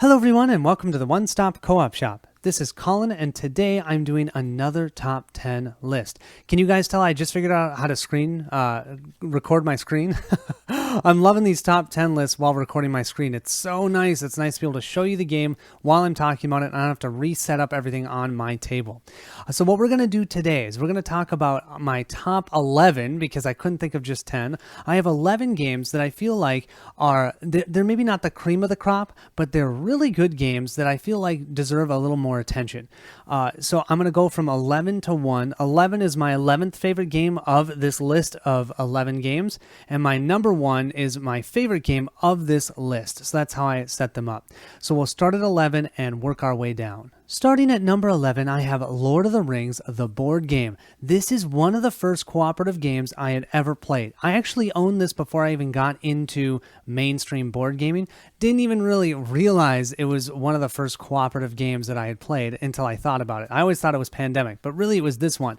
Hello everyone and welcome to the One Stop Co-op Shop. This is Colin and today I'm doing another top 10 list. Can you guys tell I just figured out how to record my screen? I'm loving these top 10 lists while recording my screen. It's so nice. It's nice to be able to show you the game while I'm talking about it and I don't have to reset up everything on my table. So what we're going to do today is we're going to talk about my top 11 because I couldn't think of just 10. I have 11 games that I feel like they're maybe not the cream of the crop, but they're really good games that I feel like deserve a little more attention. So I'm going to go from 11 to 1. 11 is my 11th favorite game of this list of 11 games, and my number 1 is my favorite game of this list. So that's how I set them up. So we'll start at 11 and work our way down. Starting at number 11, I have Lord of the Rings, the board game. This is one of the first cooperative games I had ever played. I actually owned this before I even got into mainstream board gaming. Didn't even really realize it was one of the first cooperative games that I had played until I thought about it. I always thought it was Pandemic, but really it was this one.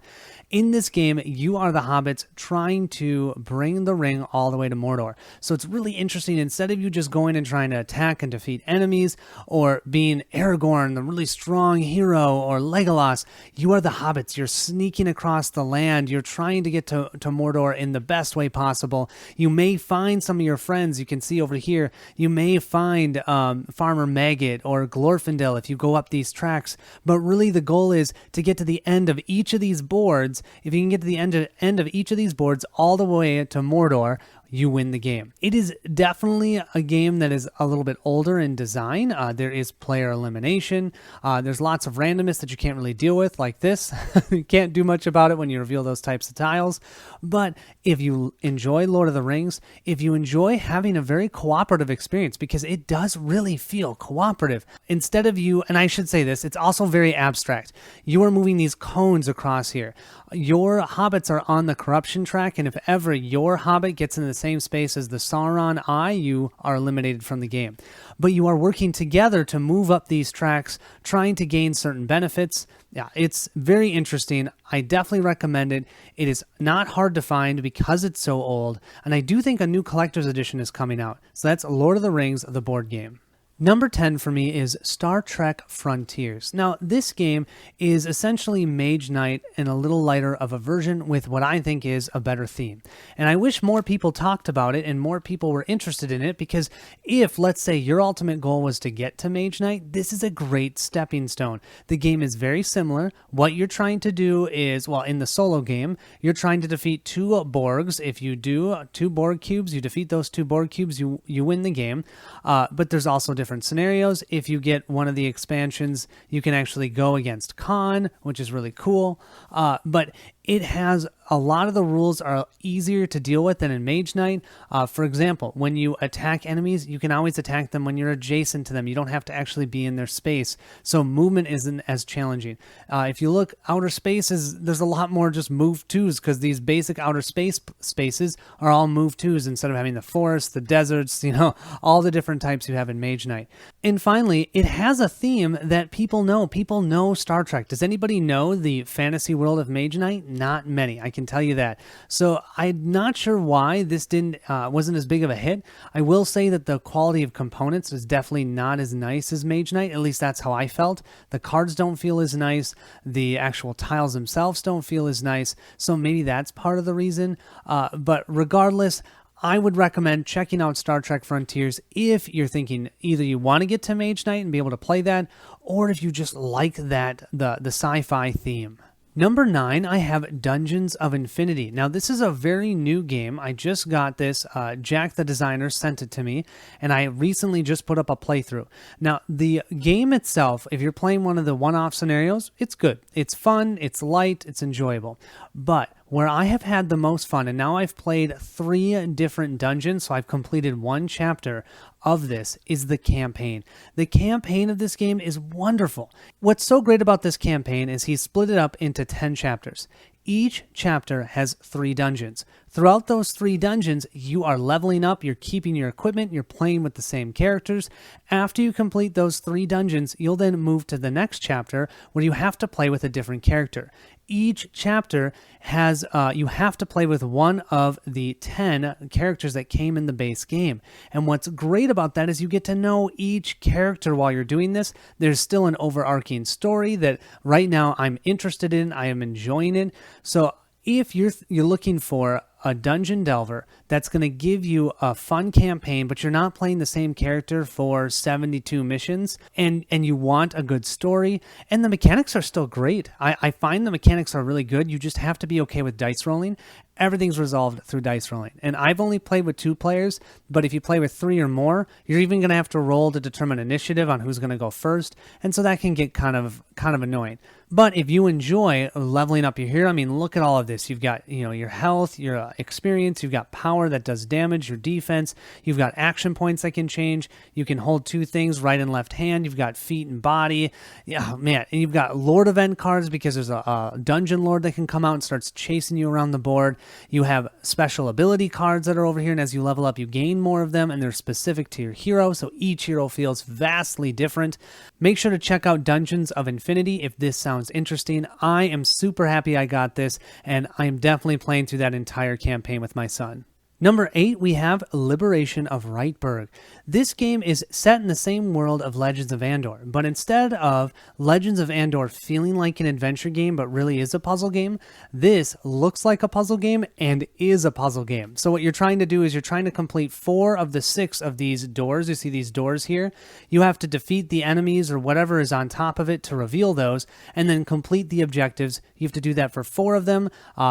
In this game, you are the hobbits trying to bring the ring all the way to Mordor. So it's really interesting. Instead of you just going and trying to attack and defeat enemies or being Aragorn, the really strong hero, or Legolas, you are the hobbits. You're sneaking across the land. You're trying to get to Mordor in the best way possible. You may find some of your friends. You can see over here, you may find Farmer Maggot or Glorfindel if you go up these tracks. But really the goal is to get to the end of each of these boards. If you can get to the end of each of these boards all the way to Mordor, you win the game. It is definitely a game that is a little bit older in design. There is player elimination. There's lots of randomness that you can't really deal with, like this. You can't do much about it when you reveal those types of tiles. But if you enjoy Lord of the Rings, if you enjoy having a very cooperative experience, because it does really feel cooperative, instead of you, and I should say this, it's also very abstract. You are moving these cones across here. Your hobbits are on the corruption track, and if ever your hobbit gets in the same space as the Sauron eye, you are eliminated from the game. But you are working together to move up these tracks, trying to gain certain benefits. Yeah, it's very interesting. I definitely recommend it. It is not hard to find because it's so old, and I do think a new collector's edition is coming out. So that's Lord of the Rings, the board game. Number 10 for me is Star Trek Frontiers. Now, this game is essentially Mage Knight in a little lighter of a version with what I think is a better theme. And I wish more people talked about it and more people were interested in it, because if, let's say, your ultimate goal was to get to Mage Knight, this is a great stepping stone. The game is very similar. What you're trying to do is, well, in the solo game, you're trying to defeat 2 Borgs. If you do 2 Borg cubes, you defeat those 2 Borg cubes, you win the game. But there's also different scenarios. If you get one of the expansions, you can actually go against Khan, which is really cool. But it has a lot of the rules are easier to deal with than in Mage Knight. For example, when you attack enemies, you can always attack them when you're adjacent to them. You don't have to actually be in their space. So movement isn't as challenging. If you look outer spaces, there's a lot more just move twos, because these basic outer spaces are all move twos instead of having the forest, the deserts, all the different types you have in Mage Knight. And finally, it has a theme that people know. People know Star Trek. Does anybody know the fantasy world of Mage Knight? Not many, I can tell you that. So I'm not sure why this wasn't as big of a hit. I will say that the quality of components is definitely not as nice as Mage Knight. At least that's how I felt. The cards don't feel as nice. The actual tiles themselves don't feel as nice. So maybe that's part of the reason. But regardless, I would recommend checking out Star Trek Frontiers if you're thinking either you want to get to Mage Knight and be able to play that, or if you just like that the sci-fi theme. Number 9, I have Dungeons of Infinity. Now, this is a very new game. I just got this. Jack, the designer, sent it to me, and I recently just put up a playthrough. Now, the game itself, if you're playing one of the one-off scenarios, it's good. It's fun, it's light, it's enjoyable. But where I have had the most fun, and now I've played 3 different dungeons, so I've completed 1 chapter of this, is the campaign. The campaign of this game is wonderful. What's so great about this campaign is he split it up into 10 chapters. Each chapter has 3 dungeons. Throughout those 3 dungeons, you are leveling up, you're keeping your equipment, you're playing with the same characters. After you complete those 3 dungeons, you'll then move to the next chapter where you have to play with a different character. each chapter has you have to play with one of the 10 characters that came in the base game. And what's great about that is you get to know each character while you're doing this. There's still an overarching story that right now I'm interested in. I am enjoying it. So if you're looking for a dungeon delver that's going to give you a fun campaign, but you're not playing the same character for 72 missions, and you want a good story, and the mechanics are still great. I find the mechanics are really good. You just have to be okay with dice rolling. Everything's resolved through dice rolling. And I've only played with 2 players, but if you play with 3 or more, you're even going to have to roll to determine initiative on who's going to go first, and so that can get kind of annoying. But if you enjoy leveling up your hero, I mean, look at all of this. You've got, your health, your experience, you've got power that does damage, your defense, you've got action points that can change. You can hold 2 things, right and left hand. You've got feet and body. Yeah, man, and you've got Lord event cards because there's a dungeon lord that can come out and starts chasing you around the board. You have special ability cards that are over here, and as you level up, you gain more of them, and they're specific to your hero, so each hero feels vastly different. Make sure to check out Dungeons of Infinity if this sounds interesting. I am super happy I got this, and I am definitely playing through that entire campaign with my son. Number 8, we have Liberation of Reitberg. This game is set in the same world of Legends of Andor, but instead of Legends of Andor feeling like an adventure game but really is a puzzle game, this looks like a puzzle game and is a puzzle game. So what you're trying to do is you're trying to complete 4 of the 6 of these doors. You see these doors here? You have to defeat the enemies or whatever is on top of it to reveal those, and then complete the objectives. You have to do that for 4 of them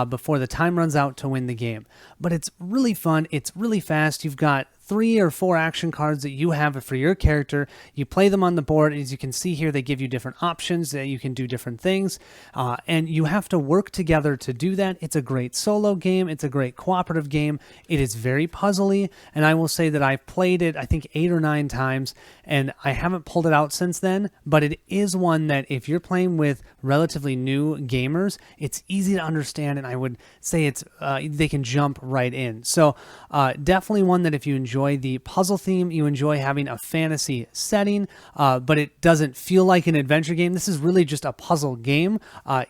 before the time runs out to win the game. But it's really fun. It's really fast. You've got 3 or 4 action cards that you have for your character. You play them on the board. As you can see here, they give you different options that you can do different things. And you have to work together to do that. It's a great solo game. It's a great cooperative game. It is very puzzly. And I will say that I've played it, I think 8 or 9 times, and I haven't pulled it out since then. But it is one that if you're playing with relatively new gamers, it's easy to understand. And I would say it's they can jump right in. So definitely one that if you enjoy the puzzle theme, you enjoy having a fantasy setting, but it doesn't feel like an adventure game. This is really just a puzzle game.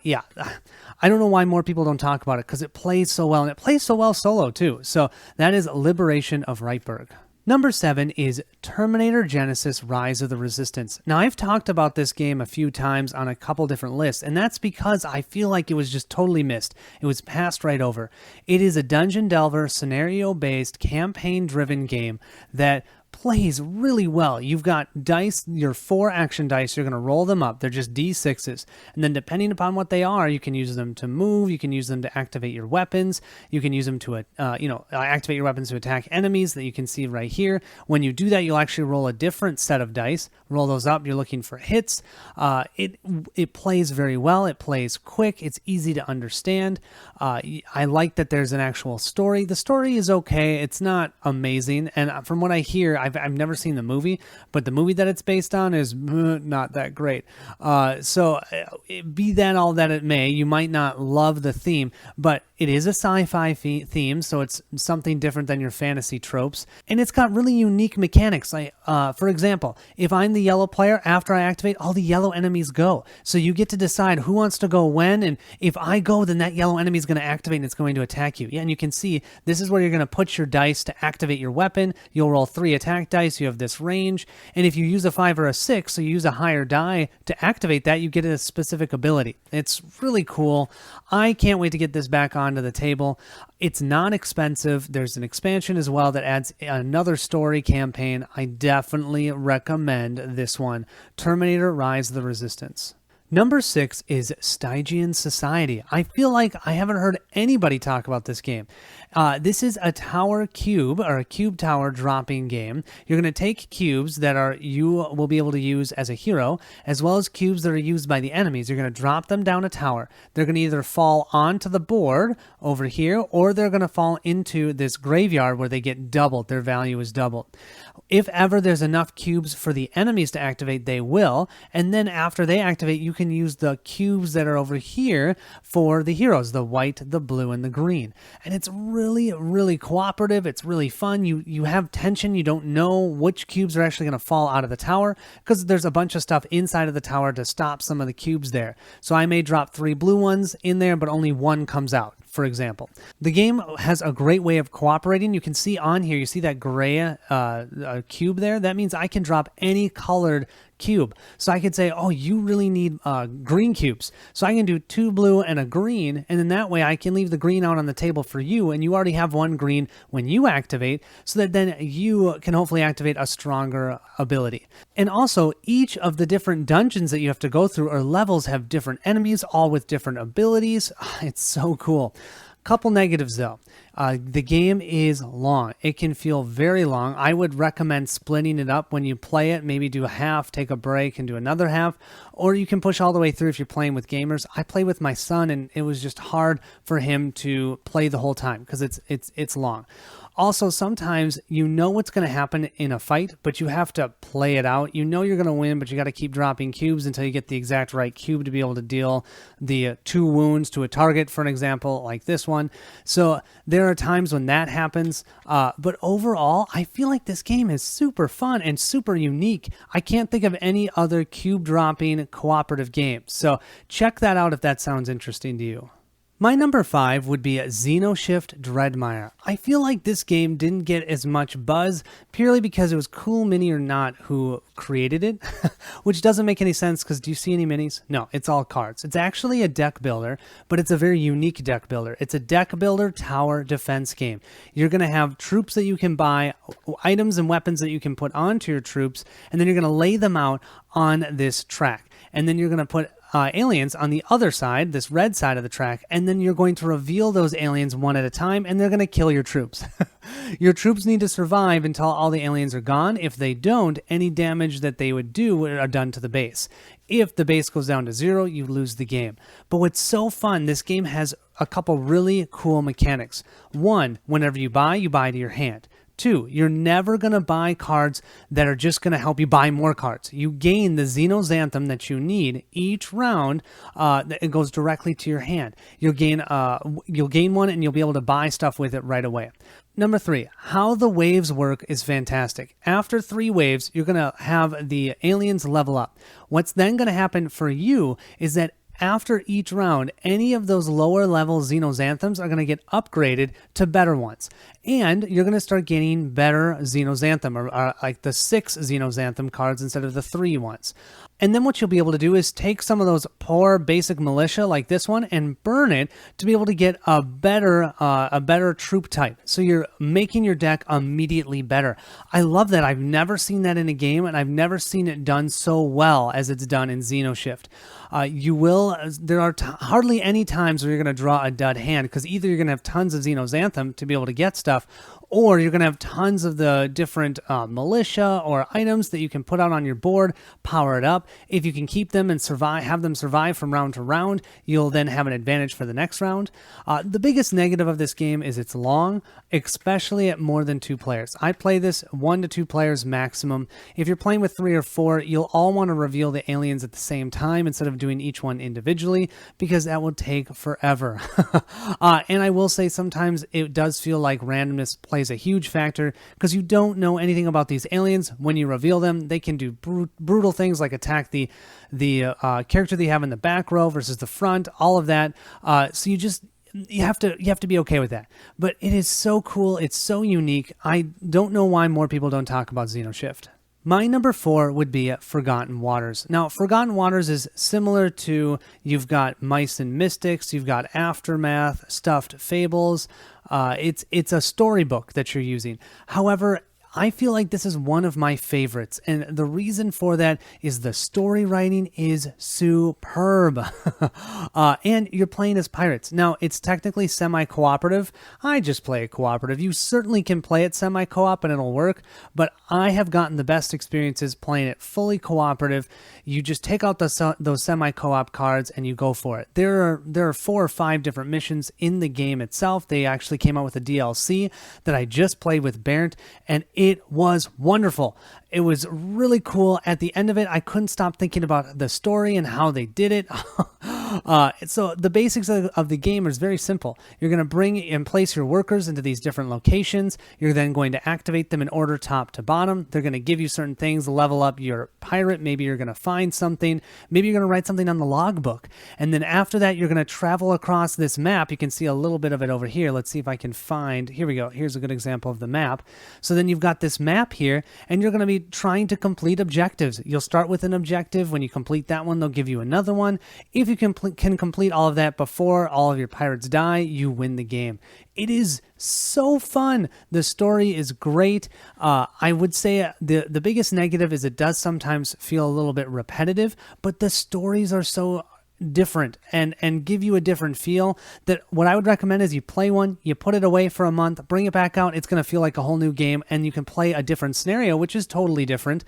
Yeah, I don't know why more people don't talk about it because it plays so well, and it plays so well solo too. So that is Liberation of Reitberg. Number 7 is Terminator Genisys Rise of the Resistance. Now, I've talked about this game a few times on a couple different lists, and that's because I feel like it was just totally missed. It was passed right over. It is a dungeon delver, scenario-based, campaign-driven game that plays really well. You've got dice, your 4 action dice, you're going to roll them up. They're just D6s. And then depending upon what they are, you can use them to move, you can use them to activate your weapons, you can use them to activate your weapons to attack enemies that you can see right here. When you do that, you'll actually roll a different set of dice. Roll those up, you're looking for hits. It plays very well. It plays quick. It's easy to understand. I like that there's an actual story. The story is okay. It's not amazing. And from what I hear, I've never seen the movie, but the movie that it's based on is not that great. So be that all that it may, you might not love the theme, but it is a sci-fi theme, so it's something different than your fantasy tropes, and it's got really unique mechanics. Like, for example, if I'm the yellow player, after I activate, all the yellow enemies go. So you get to decide who wants to go when, and if I go, then that yellow enemy is going to activate and it's going to attack you. Yeah, and you can see this is where you're going to put your dice to activate your weapon. You'll roll 3 attack dice, you have this range, and if you use a 5 or a 6, so you use a higher die to activate that, you get a specific ability. It's really cool. I can't wait to get this back onto the table. It's not expensive. There's an expansion as well that adds another story campaign. I definitely recommend this one, Terminator Rise of the Resistance. Number 6 is Stygian Society. I feel like I haven't heard anybody talk about this game. This is a tower cube, or a cube tower dropping game. You're going to take cubes that you will be able to use as a hero, as well as cubes that are used by the enemies. You're going to drop them down a tower. They're going to either fall onto the board over here, or they're going to fall into this graveyard where they get doubled. Their value is doubled. If ever there's enough cubes for the enemies to activate, they will. And then after they activate, you can use the cubes that are over here for the heroes, the white, the blue, and the green. And it's really, really cooperative. It's really fun. You have tension. You don't know which cubes are actually going to fall out of the tower because there's a bunch of stuff inside of the tower to stop some of the cubes there. So I may drop 3 blue ones in there, but only 1 comes out, for example. The game has a great way of cooperating. You can see on here, you see that gray cube there? That means I can drop any colored cube. So I could say, oh, you really need green cubes. So I can do 2 blue and a green, and then that way I can leave the green out on the table for you, and you already have 1 green when you activate, so that then you can hopefully activate a stronger ability. And also, each of the different dungeons that you have to go through or levels have different enemies, all with different abilities. It's so cool. Couple negatives though. The game is long. It can feel very long. I would recommend splitting it up when you play it. Maybe do a half, take a break, and do another half. Or you can push all the way through if you're playing with gamers. I play with my son, and it was just hard for him to play the whole time because it's long. Also, sometimes you know what's going to happen in a fight, but you have to play it out. You know you're going to win, but you got to keep dropping cubes until you get the exact right cube to be able to deal the 2 wounds to a target, for an example, like this one. So there are times when that happens, but overall, I feel like this game is super fun and super unique. I can't think of any other cube dropping cooperative game. So check that out if that sounds interesting to you. My number 5 would be Xenoshift Dreadmire. I feel like this game didn't get as much buzz purely because it was Cool Mini or Not who created it, which doesn't make any sense because do you see any minis? No, it's all cards. It's actually a deck builder, but it's a very unique deck builder. It's a deck builder tower defense game. You're going to have troops that you can buy, items and weapons that you can put onto your troops, and then you're going to lay them out on this track. And then you're going to put aliens on the other side, this red side of the track, and then you're going to reveal those aliens one at a time, and they're going to kill your troops. Your troops need to survive until all the aliens are gone. If they don't, any damage that they would do are done to the base. If the base goes down to 0, you lose the game. But what's so fun, this game has a couple really cool mechanics. 1, whenever you buy to your hand. 2, you're never going to buy cards that are just going to help you buy more cards. You gain the Xenoxanthem that you need each round. It goes directly to your hand. You'll gain one and you'll be able to buy stuff with it right away. Number 3, how the waves work is fantastic. After 3 waves, you're going to have the aliens level up. What's then going to happen for you is that after each round, any of those lower level Xenoxanthems are going to get upgraded to better ones. And you're going to start getting better Xenoxanthem, or like the 6 Xenoxanthem cards instead of the 3 ones. And then what you'll be able to do is take some of those poor basic militia like this one and burn it to be able to get a better troop type. So you're making your deck immediately better. I love that. I've never seen that in a game, and I've never seen it done so well as it's done in Xenoshift. There are hardly any times where you're going to draw a dud hand, because either you're going to have tons of Xenoxanthem to be able to get stuff, or you're going to have tons of the different militia or items that you can put out on your board, power it up. If you can keep them and have them survive from round to round, you'll then have an advantage for the next round. The biggest negative of this game is it's long, especially at more than 2 players. I play this 1 to 2 players maximum. If you're playing with 3 or 4, you'll all want to reveal the aliens at the same time instead of doing each one individually, because that will take forever. And I will say sometimes it does feel like randomness plays a huge factor, because you don't know anything about these aliens. When you reveal them, they can do brutal things like attack the character that you have in the back row versus the front, all of that. So you have to be okay with that. But it is so cool. It's so unique. I don't know why more people don't talk about Xenoshift. My number 4 would be Forgotten Waters. Now, Forgotten Waters is similar to, you've got Mice and Mystics, you've got Aftermath, Stuffed Fables. It's a storybook that you're using. However, I feel like this is one of my favorites, and the reason for that is the story writing is superb. And you're playing as pirates. Now, it's technically semi-cooperative. I just play it cooperative. You certainly can play it semi-co-op and it'll work, but I have gotten the best experiences playing it fully cooperative. You just take out those semi-co-op cards and you go for it. There are 4 or 5 different missions in the game itself. They actually came out with a DLC that I just played with Bernd, and It was wonderful. It was really cool. At the end of it, I couldn't stop thinking about the story and how they did it. So the basics of the game is very simple. You're going to bring and place your workers into these different locations. You're then going to activate them in order top to bottom. They're going to give you certain things, level up your pirate. Maybe you're going to find something. Maybe you're going to write something on the logbook. And then after that, you're going to travel across this map. You can see a little bit of it over here. Let's see if I can find. Here we go. Here's a good example of the map. So then you've got this map here, and you're going to be trying to complete objectives. You'll start with an objective. When you complete that one, they'll give you another one. If you can complete all of that before all of your pirates die, you win the game. It is so fun. The story is great. I would say the biggest negative is it does sometimes feel a little bit repetitive, but the stories are so different and give you a different feel that what I would recommend is you play one, you put it away for a month, bring it back out. It's going to feel like a whole new game, and you can play a different scenario, which is totally different.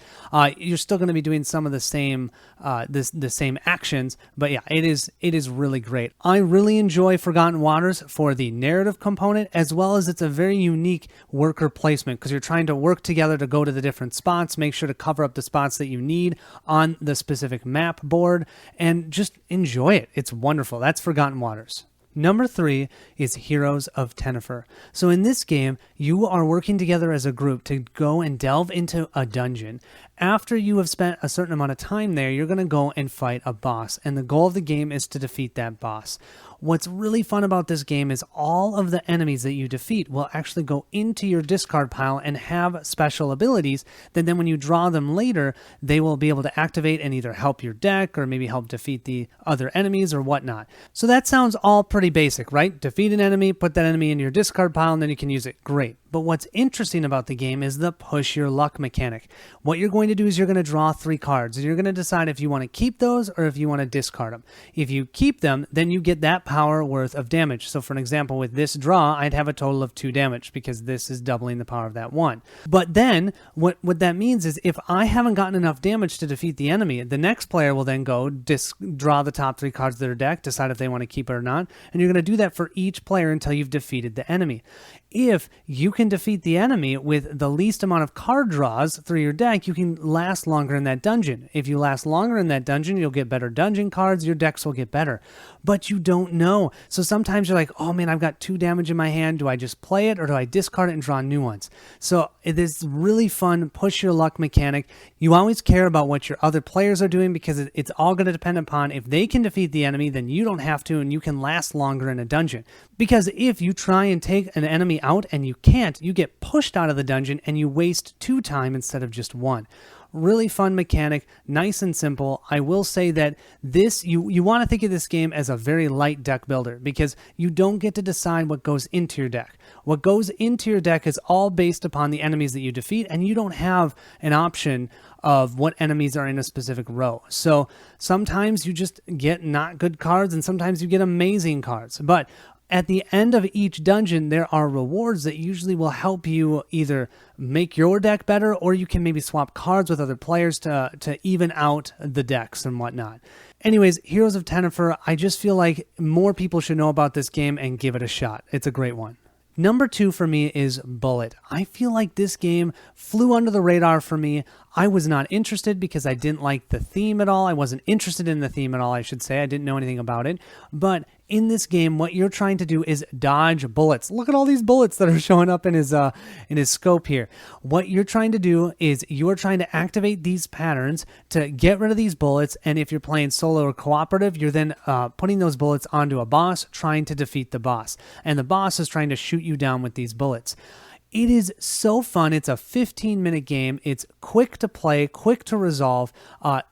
You're still going to be doing some of the same the same actions, but yeah, it is really great. I really enjoy Forgotten Waters for the narrative component, as well as it's a very unique worker placement because you're trying to work together to go to the different spots, make sure to cover up the spots that you need on the specific map board, and just enjoy it. It's wonderful. That's Forgotten Waters. Number 3 is Heroes of Tennefer. So in this game, you are working together as a group to go and delve into a dungeon. After you have spent a certain amount of time there, you're going to go and fight a boss, and the goal of the game is to defeat that boss. What's really fun about this game is all of the enemies that you defeat will actually go into your discard pile and have special abilities that then when you draw them later, they will be able to activate and either help your deck or maybe help defeat the other enemies or whatnot. So that sounds all pretty basic, right? Defeat an enemy, put that enemy in your discard pile, and then you can use it. Great. But what's interesting about the game is the push your luck mechanic. What you're going to do is you're going to draw 3 cards, and you're going to decide if you want to keep those or if you want to discard them. If you keep them, then you get that power worth of damage. So for an example, with this draw, I'd have a total of 2 damage because this is doubling the power of that 1. But then what that means is if I haven't gotten enough damage to defeat the enemy, the next player will then go draw the top 3 cards of their deck, decide if they want to keep it or not, and you're going to do that for each player until you've defeated the enemy. If you can defeat the enemy with the least amount of card draws through your deck, you can last longer in that dungeon. If you last longer in that dungeon, you'll get better dungeon cards, your decks will get better. But you don't know. So sometimes you're like, oh man, I've got 2 damage in my hand. Do I just play it or do I discard it and draw new ones? So it is really fun, push your luck mechanic. You always care about what your other players are doing because it's all going to depend upon if they can defeat the enemy, then you don't have to and you can last longer in a dungeon. Because if you try and take an enemy out and you can't, you get pushed out of the dungeon and you waste 2 time instead of just 1. Really fun mechanic, nice and simple. I will say that this you want to think of this game as a very light deck builder because you don't get to decide what goes into your deck. What goes into your deck is all based upon the enemies that you defeat, and you don't have an option of what enemies are in a specific row. So sometimes you just get not good cards and sometimes you get amazing cards. But at the end of each dungeon, there are rewards that usually will help you either make your deck better or you can maybe swap cards with other players to even out the decks and whatnot. Anyways, Heroes of Tennefer, I just feel like more people should know about this game and give it a shot. It's a great one. Number 2 for me is Bullet. I feel like this game flew under the radar for me. I was not interested because I didn't like the theme at all. I wasn't interested in the theme at all, I should say. I didn't know anything about it. But in this game, what you're trying to do is dodge bullets. Look at all these bullets that are showing up in his scope here. What you're trying to do is you're trying to activate these patterns to get rid of these bullets. And if you're playing solo or cooperative, you're then putting those bullets onto a boss, trying to defeat the boss. And the boss is trying to shoot you down with these bullets. It is so fun. It's a 15-minute game. It's quick to play, quick to resolve.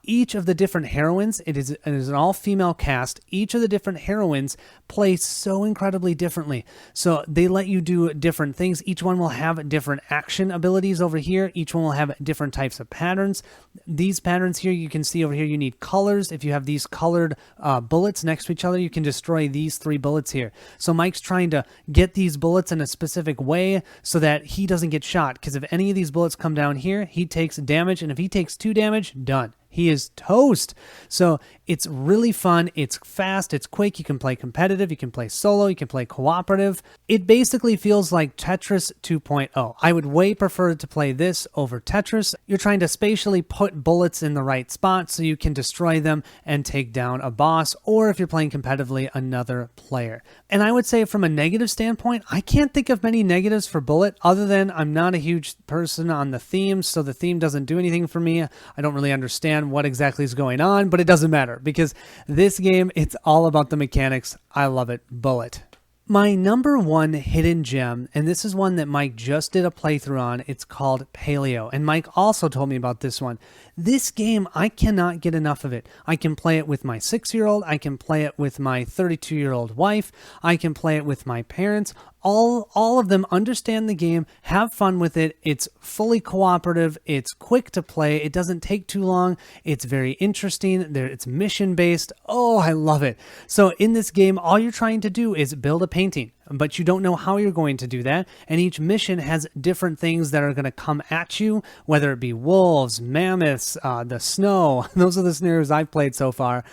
Each of the different heroines, it is an all-female cast. Each of the different heroines play so incredibly differently. So they let you do different things. Each one will have different action abilities over here. Each one will have different types of patterns. These patterns here, you can see over here, you need colors. If you have these colored bullets next to each other, you can destroy these 3 bullets here. So Mike's trying to get these bullets in a specific way so that he doesn't get shot, because if any of these bullets come down here, he takes damage, and if he takes 2 damage, done. he is toast. So it's really fun. It's fast. It's quick. You can play competitive. You can play solo. You can play cooperative. It basically feels like Tetris 2.0. I would way prefer to play this over Tetris. You're trying to spatially put bullets in the right spot so you can destroy them and take down a boss, or if you're playing competitively, another player. And I would say from a negative standpoint, I can't think of many negatives for Bullet other than I'm not a huge person on the theme, so the theme doesn't do anything for me. I don't really understand what exactly is going on, but it doesn't matter because this game, it's all about the mechanics. I love it. Bullet. My number one hidden gem, and this is one that Mike just did a playthrough on, it's called Paleo. And Mike also told me about this one. This game, I cannot get enough of it. I can play it with my 6-year-old. I can play it with my 32-year-old wife. I can play it with my parents. All of them understand the game, have fun with it. It's fully cooperative. It's quick to play. It doesn't take too long. It's very interesting. It's mission-based. Oh, I love it. So in this game, all you're trying to do is build a painting, but you don't know how you're going to do that. And each mission has different things that are going to come at you, whether it be wolves, mammoths, the snow. Those are the scenarios I've played so far.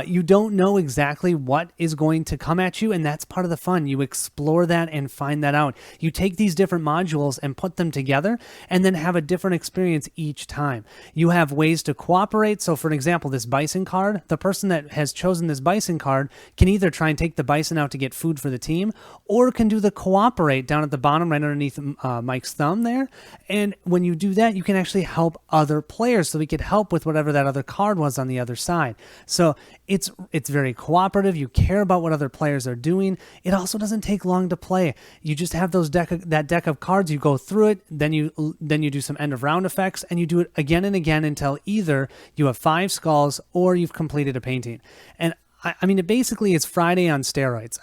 You don't know exactly what is going to come at you, and that's part of the fun. You explore that and find that out. You take these different modules and put them together and then have a different experience each time. You have ways to cooperate. So for an example, this bison card, the person that has chosen this bison card can either try and take the bison out to get food for the team, or can do the cooperate down at the bottom right underneath Mike's thumb there. And when you do that, you can actually help other players, so we could help with whatever that other card was on the other side. So it's very cooperative. You care about what other players are doing. It also doesn't take long to play. You just have that deck of cards. You go through it, then you do some end of round effects, and you do it again and again until either you have 5 skulls or you've completed a painting. And I mean, it basically is Friday on steroids,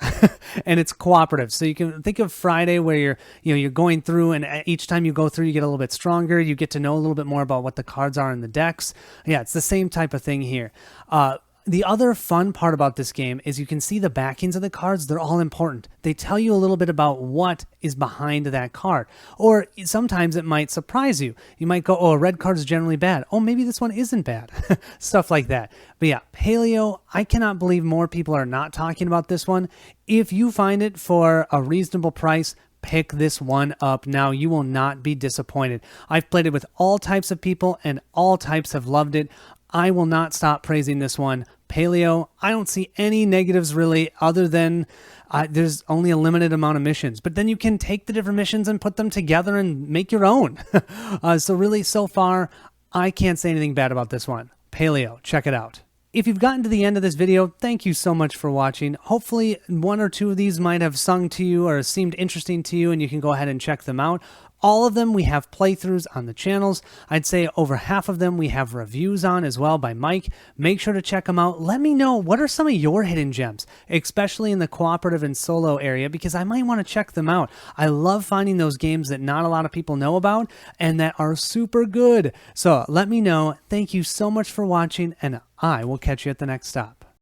and it's cooperative. So you can think of Friday where you're going through, and each time you go through, you get a little bit stronger. You get to know a little bit more about what the cards are in the decks. Yeah, it's the same type of thing here. The other fun part about this game is you can see the backings of the cards. They're all important. They tell you a little bit about what is behind that card. Or sometimes it might surprise you. You might go, oh, a red card is generally bad. Oh, maybe this one isn't bad. Stuff like that. But yeah, Paleo, I cannot believe more people are not talking about this one. If you find it for a reasonable price, pick this one up now. You will not be disappointed. I've played it with all types of people, and all types have loved it. I will not stop praising this one. Paleo, I don't see any negatives really, other than there's only a limited amount of missions. But then you can take the different missions and put them together and make your own. So really, so far, I can't say anything bad about this one. Paleo, check it out. If you've gotten to the end of this video, thank you so much for watching. Hopefully, 1 or 2 of these might have sung to you or seemed interesting to you, and you can go ahead and check them out. All of them we have playthroughs on the channels. I'd say over half of them we have reviews on as well by Mike. Make sure to check them out. Let me know, what are some of your hidden gems, especially in the cooperative and solo area, because I might want to check them out. I love finding those games that not a lot of people know about and that are super good. So let me know. Thank you so much for watching, and I will catch you at the next stop.